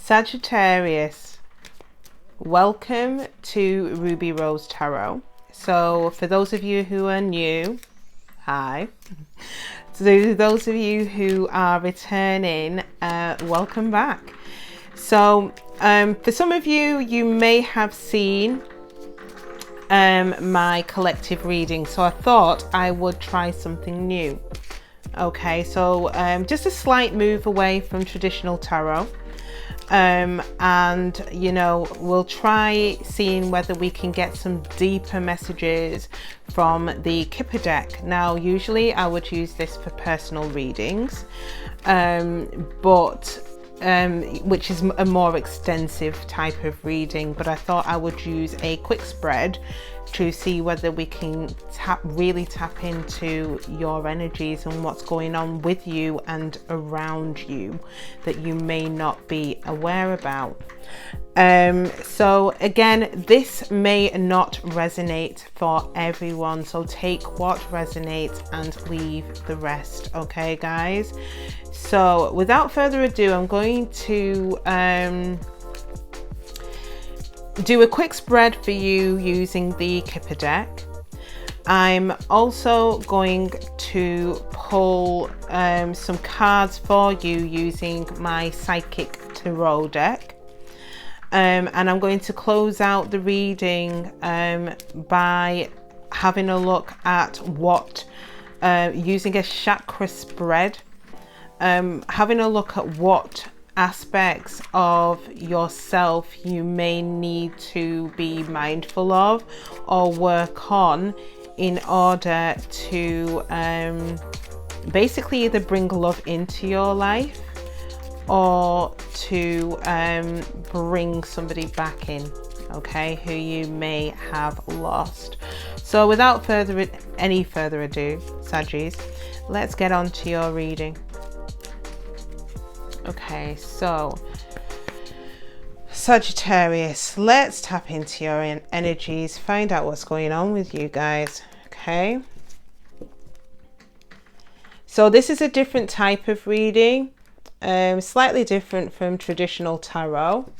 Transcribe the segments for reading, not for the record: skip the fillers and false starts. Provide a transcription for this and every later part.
Sagittarius, welcome to Ruby Rose Tarot. So for those of you who are new, hi. So those of you who are returning, welcome back. So for some of you, you may have seen my collective reading. So I thought I would try something new. Okay, so just a slight move away from traditional tarot. And you know, we'll try seeing whether we can get some deeper messages from the Kipper deck. Now usually I would use this for personal readings, which is a more extensive type of reading, but I thought I would use a quick spread to see whether we can really tap into your energies and what's going on with you and around you that you may not be aware about. So again, this may not resonate for everyone, so take what resonates and leave the rest. Okay guys, so without further ado, I'm going to do a quick spread for you using the Kipper deck. I'm also going to pull some cards for you using my Psychic Tarot deck. And I'm going to close out the reading by having a look at what, using a chakra spread, having a look at what aspects of yourself you may need to be mindful of or work on in order to basically either bring love into your life or to bring somebody back in, okay, who you may have lost. So without any further ado, Saggies, let's get on to your reading. Okay, so Sagittarius, let's tap into your energies, find out what's going on with you guys. Okay, so this is a different type of reading, slightly different from traditional tarot.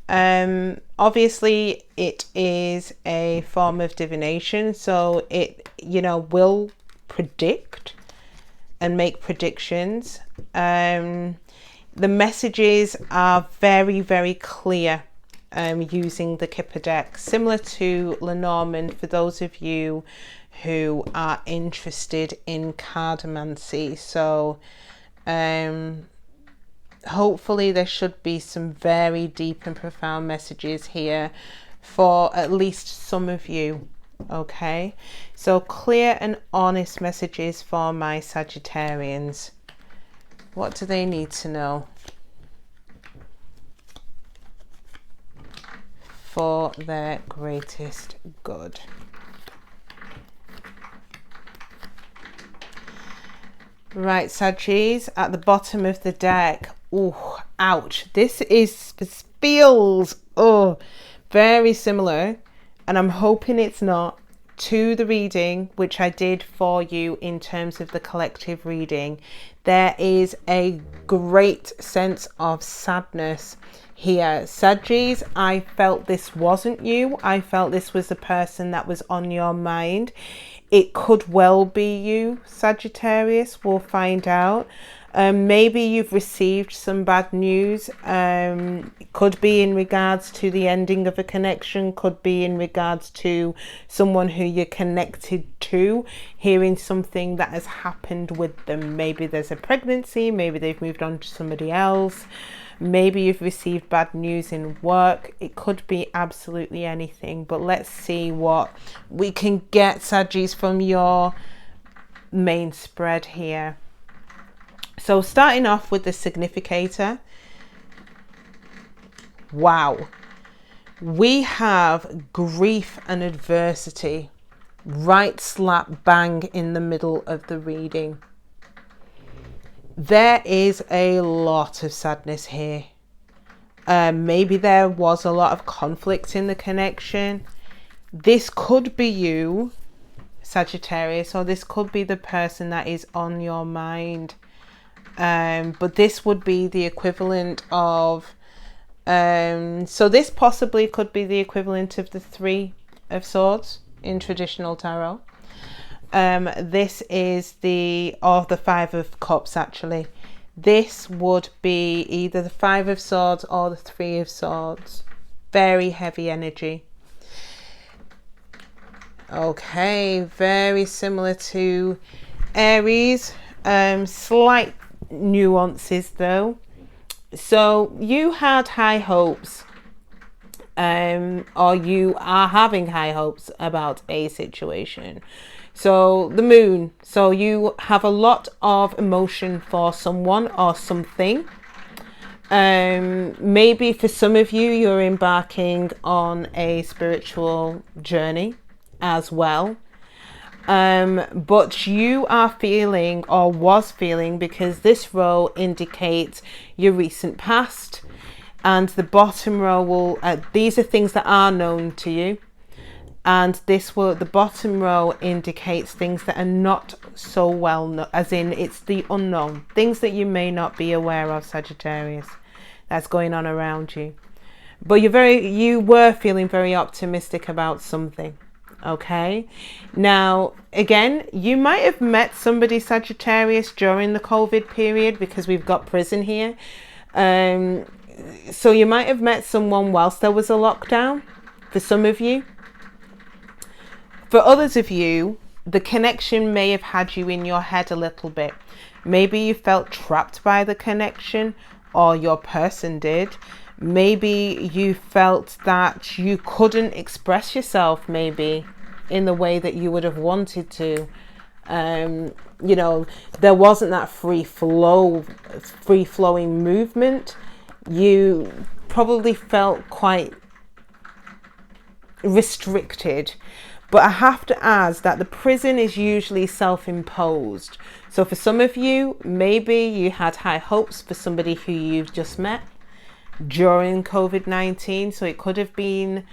Obviously it is a form of divination, so it, you know, will predict and make predictions. The messages are very, very clear using the Kipper deck, similar to Lenormand for those of you who are interested in cardomancy. So hopefully there should be some very deep and profound messages here for at least some of you. Okay, so clear and honest messages for my Sagittarians. What do they need to know for their greatest good? Right, Saggies, at the bottom of the deck. Oh, ouch. This feels very similar, and I'm hoping it's not, to the reading which I did for you in terms of the collective reading. There is a great sense of sadness here. Saggies, I felt this wasn't you. I felt this was the person that was on your mind. It could well be you, Sagittarius. We'll find out. Maybe you've received some bad news. It could be in regards to the ending of a connection, could be in regards to someone who you're connected to, hearing something that has happened with them. Maybe there's a pregnancy, maybe they've moved on to somebody else, maybe you've received bad news in work. It could be absolutely anything, but let's see what we can get, Saggies, from your main spread here. So starting off with the significator. Wow. We have grief and adversity right slap bang in the middle of the reading. There is a lot of sadness here. Maybe there was a lot of conflict in the connection. This could be you, Sagittarius, or this could be the person that is on your mind. But this would be the equivalent of So this possibly could be the equivalent of the Three of Swords in traditional tarot. This is the Five of Cups, actually. This would be either the Five of Swords or the Three of Swords. Very heavy energy. Okay, very similar to Aries. Slight nuances though. So you had high hopes, or you are having high hopes about a situation. So the moon, so you have a lot of emotion for someone or something. Maybe for some of you, you're embarking on a spiritual journey as well. But you are feeling, or was feeling, because this row indicates your recent past, and the bottom row will, these are things that are known to you, and the bottom row indicates things that are not so well known, as in it's the unknown, things that you may not be aware of, Sagittarius, that's going on around you. But you were feeling very optimistic about something. Okay, now again, you might have met somebody, Sagittarius, during the COVID period, because we've got prison here. So you might have met someone whilst there was a lockdown, for some of you. For others of you, the connection may have had you in your head a little bit. Maybe you felt trapped by the connection, or your person did. Maybe you felt that you couldn't express yourself, maybe in the way that you would have wanted to. You know, there wasn't that free flowing movement. You probably felt quite restricted. But I have to add that the prison is usually self-imposed. So for some of you, maybe you had high hopes for somebody who you've just met during COVID-19. So it could have been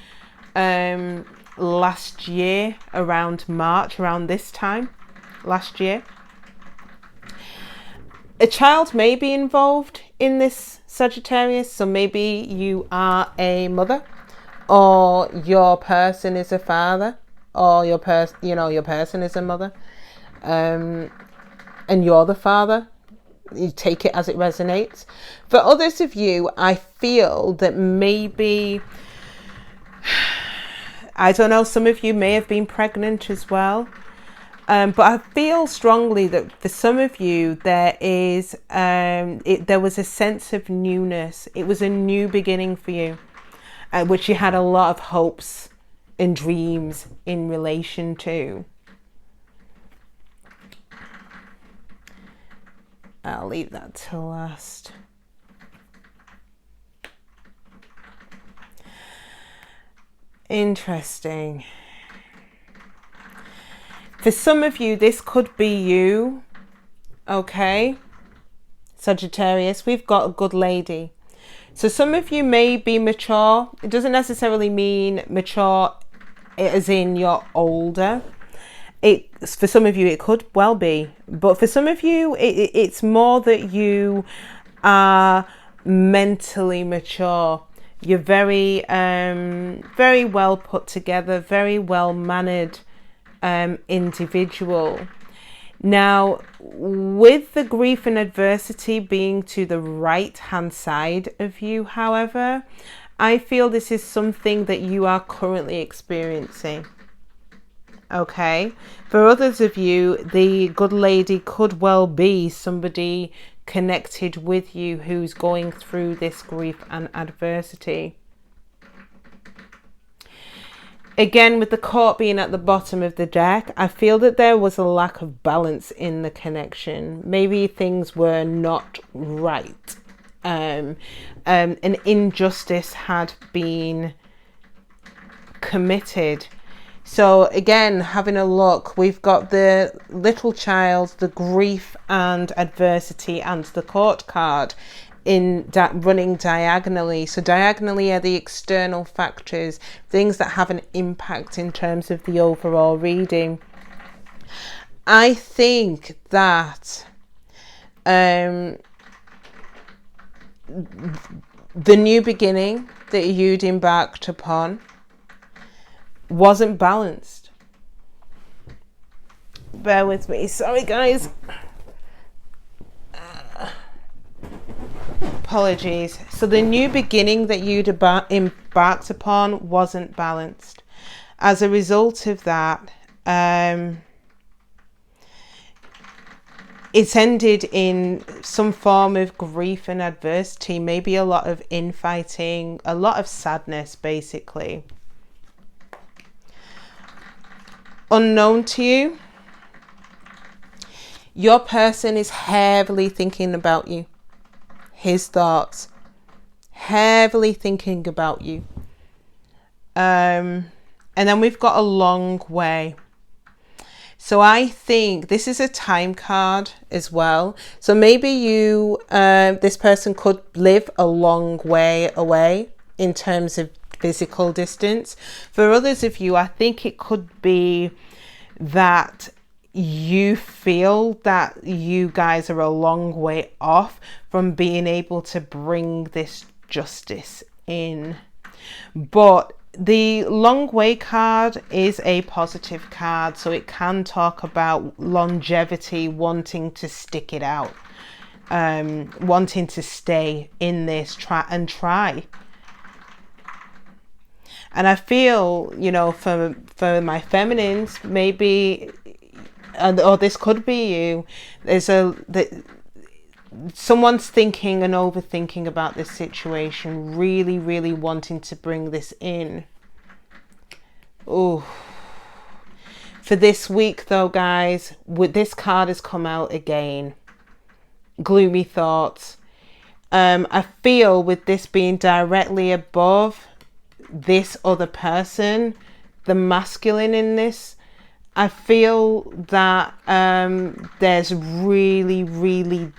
last year, around March, around this time last year. A child may be involved in this, Sagittarius. So maybe you are a mother, or your person is a father, or your person is a mother, and you're the father. You take it as it resonates. For others of you, I feel that maybe, I don't know, some of you may have been pregnant as well. But I feel strongly that for some of you, there was a sense of newness. It was a new beginning for you, which you had a lot of hopes and dreams in relation to. I'll leave that till last. Interesting. For some of you, this could be you. Okay, Sagittarius, we've got a good lady. So some of you may be mature. It doesn't necessarily mean mature as in you're older. For some of you, it could well be. But for some of you, it's more that you are mentally mature. You're very, very well put together, very well mannered individual. Now, with the grief and adversity being to the right hand side of you, however, I feel this is something that you are currently experiencing. Okay, for others of you, the good lady could well be somebody connected with you who's going through this grief and adversity. Again, with the court being at the bottom of the deck, I feel that there was a lack of balance in the connection. Maybe things were not right. An injustice had been committed. So again, having a look, we've got the little child, the grief and adversity, and the court card running diagonally. So diagonally are the external factors, things that have an impact in terms of the overall reading. I think that the new beginning that you'd embarked upon wasn't balanced. Bear with me. Sorry, guys. Apologies. So the new beginning that you'd embarked upon wasn't balanced. As a result of that, it's ended in some form of grief and adversity, maybe a lot of infighting, a lot of sadness, basically. Unknown to you, your person is heavily thinking about you. His thoughts, heavily thinking about you. And then we've got a long way. So I think this is a time card as well. So maybe you, this person could live a long way away in terms of physical distance. For others of you, I think it could be that you feel that you guys are a long way off from being able to bring this justice in. But the long way card is a positive card, so it can talk about longevity, wanting to stick it out, wanting to stay in this, try. And I feel, you know, for my feminines, maybe, or this could be you, someone's thinking and overthinking about this situation, really, really wanting to bring this in. Oh, for this week though, guys, with this card has come out again. Gloomy thoughts. I feel with this being directly above this other person, the masculine in this, I feel that there's really, really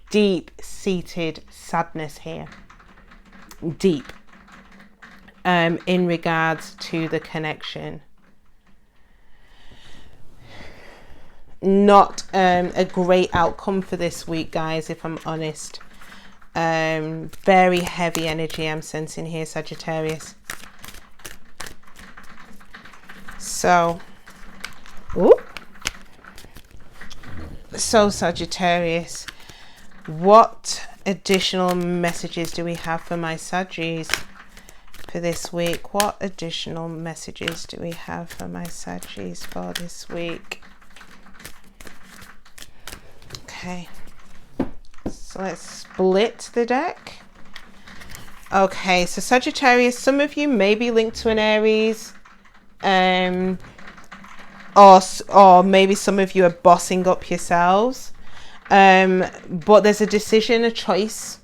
deep-seated sadness here. Deep. In regards to the connection. Not a great outcome for this week, guys, if I'm honest. Very heavy energy I'm sensing here, Sagittarius. So... Ooh. So Sagittarius, what additional messages do we have for my Saggies for this week? What additional messages do we have for my Saggies for this week? Okay, so let's split the deck. Okay, so Sagittarius, some of you may be linked to an Aries, or maybe some of you are bossing up yourselves, but there's a decision, a choice.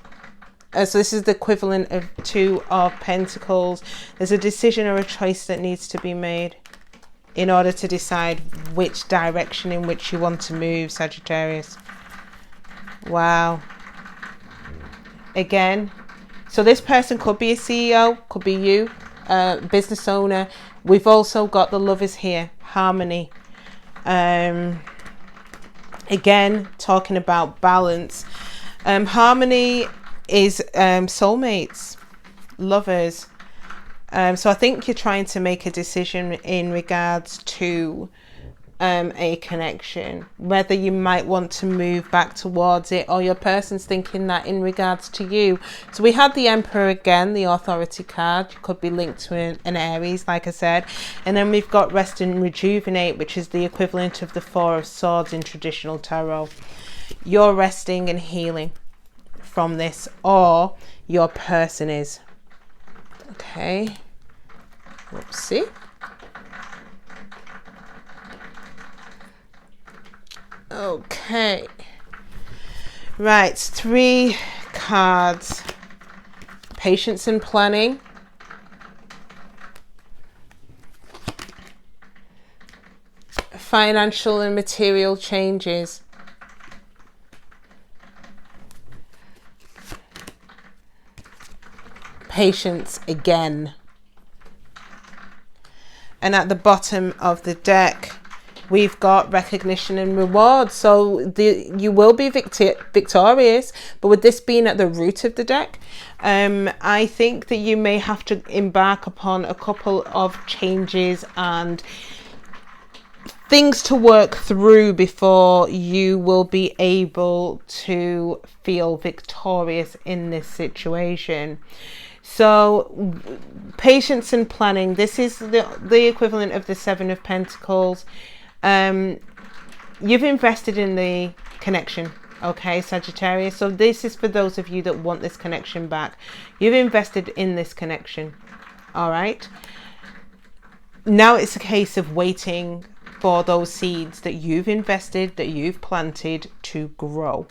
So this is the equivalent of Two of Pentacles. There's a decision or a choice that needs to be made in order to decide which direction in which you want to move, Sagittarius. Wow. Again, so this person could be a CEO, could be you, business owner. We've also got the Lovers here, harmony. Again, talking about balance. Harmony is soulmates, lovers. So I think you're trying to make a decision in regards to a connection, whether you might want to move back towards it, or your person's thinking that in regards to you. So we had the Emperor again, the authority card. You could be linked to an Aries, like I said. And then we've got Rest and Rejuvenate, which is the equivalent of the Four of Swords in traditional tarot. You're resting and healing from this, or your person is. Okay. Whoopsie. Okay, right, 3 cards. Patience and planning. Financial and material changes. Patience again. And at the bottom of the deck, we've got recognition and reward. So you will be victorious, but with this being at the root of the deck, I think that you may have to embark upon a couple of changes and things to work through before you will be able to feel victorious in this situation. So patience and planning, this is the equivalent of the Seven of Pentacles. You've invested in the connection, okay, Sagittarius. So this is for those of you that want this connection back. You've invested in this connection, all right? Now it's a case of waiting for those seeds that you've invested, that you've planted, to grow.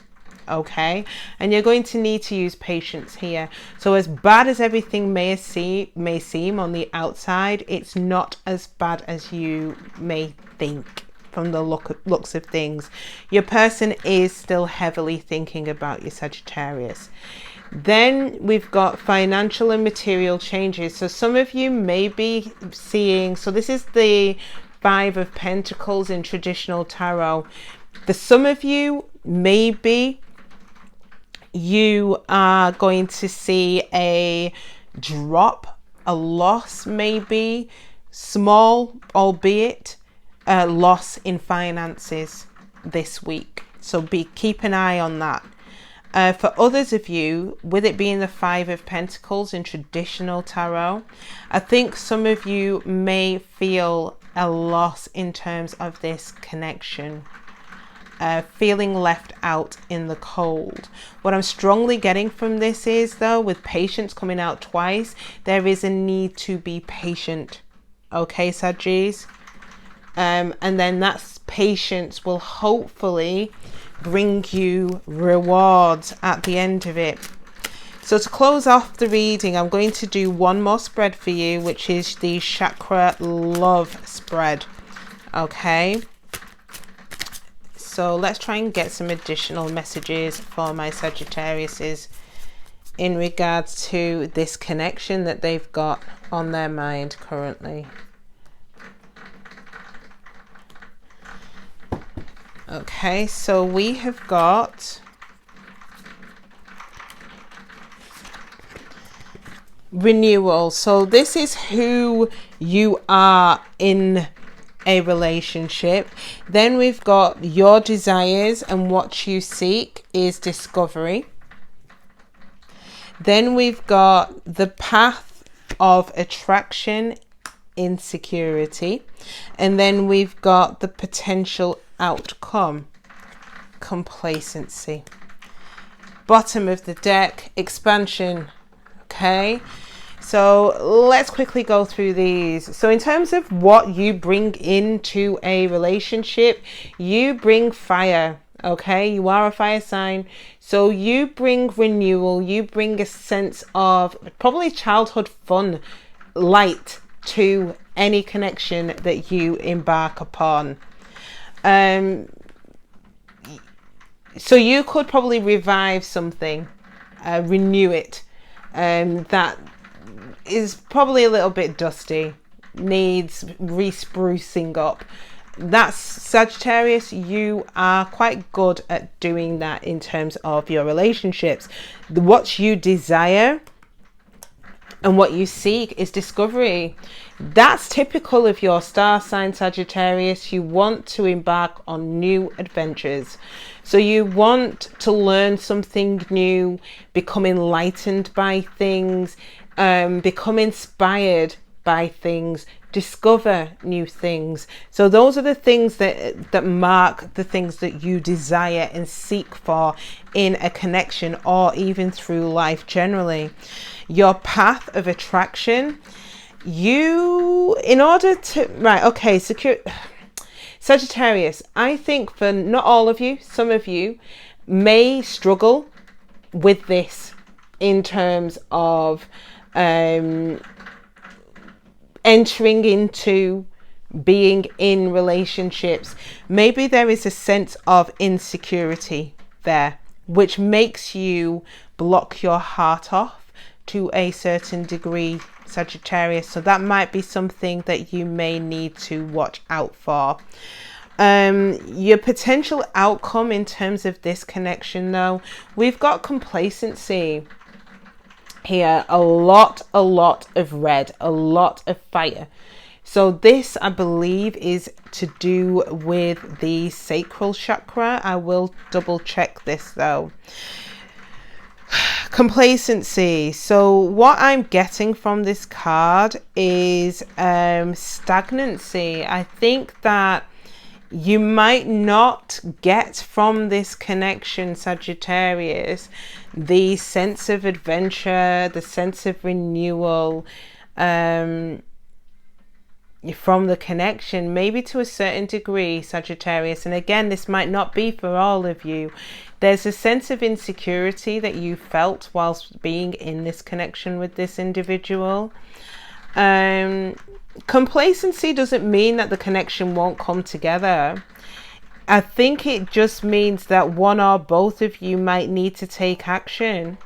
Okay, and you're going to need to use patience here. So as bad as everything may seem on the outside, it's not as bad as you may think from the looks of things. Your person is still heavily thinking about your Sagittarius. Then we've got financial and material changes. So some of you may be seeing, so this is the Five of Pentacles in traditional tarot. For some of you, maybe you are going to see a drop, a loss, maybe small, albeit a loss in finances this week. So keep an eye on that. For others of you, with it being the Five of Pentacles in traditional tarot, I think some of you may feel a loss in terms of this connection. Feeling left out in the cold. What I'm strongly getting from this is, though, with patience coming out twice, there is a need to be patient. Okay, Saggies? And then that patience will hopefully bring you rewards at the end of it. So to close off the reading, I'm going to do one more spread for you, which is the Chakra Love spread. Okay. So let's try and get some additional messages for my Sagittariuses in regards to this connection that they've got on their mind currently. Okay, so we have got renewal. So this is who you are in a relationship. Then we've got your desires, and what you seek is discovery. Then we've got the path of attraction, insecurity, and then we've got the potential outcome, complacency. Bottom of the deck, expansion. Okay, so let's quickly go through these. So in terms of what you bring into a relationship, you bring fire. Okay, you are a fire sign, so you bring renewal, you bring a sense of probably childhood fun, light to any connection that you embark upon. So you could probably revive something, renew it, that is probably a little bit dusty, needs re-sprucing up. That's Sagittarius. You are quite good at doing that in terms of your relationships. What you desire and what you seek is discovery. That's typical of your star sign, Sagittarius. You want to embark on new adventures. So you want to learn something new, become enlightened by things, become inspired by things, discover new things. So those are the things that mark the things that you desire and seek for in a connection, or even through life generally. Your path of attraction, you, in order to, right, okay, Sagittarius, I think for not all of you, some of you may struggle with this in terms of entering into being in relationships. Maybe there is a sense of insecurity there, which makes you block your heart off to a certain degree, Sagittarius. So that might be something that you may need to watch out for. Your potential outcome in terms of this connection, though, we've got complacency here, a lot of red, a lot of fire. So this, I believe, is to do with the sacral chakra. I will double check this though. Complacency. So what I'm getting from this card is stagnancy. I think that you might not get from this connection, Sagittarius, the sense of adventure, the sense of renewal from the connection, maybe to a certain degree, Sagittarius. And again, this might not be for all of you. There's a sense of insecurity that you felt whilst being in this connection with this individual. Complacency doesn't mean that the connection won't come together. I think it just means that one or both of you might need to take action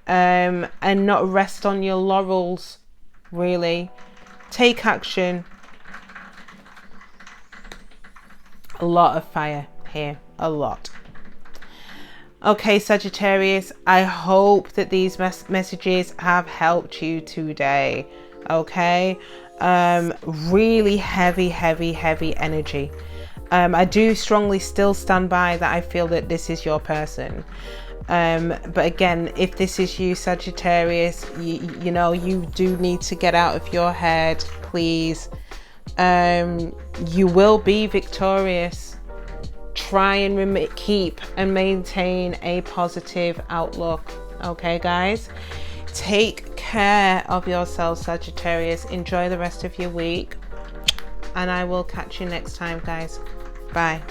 and not rest on your laurels, really. Take action. A lot of fire here, a lot. Okay, Sagittarius, I hope that these messages have helped you today. Okay, really heavy energy. I do strongly still stand by that. I feel that this is your person. But again, if this is you, Sagittarius, you know, you do need to get out of your head, please. You will be victorious. Try and keep and maintain a positive outlook. Okay, guys? Take care of yourself, Sagittarius. Enjoy the rest of your week. And I will catch you next time, guys. Bye.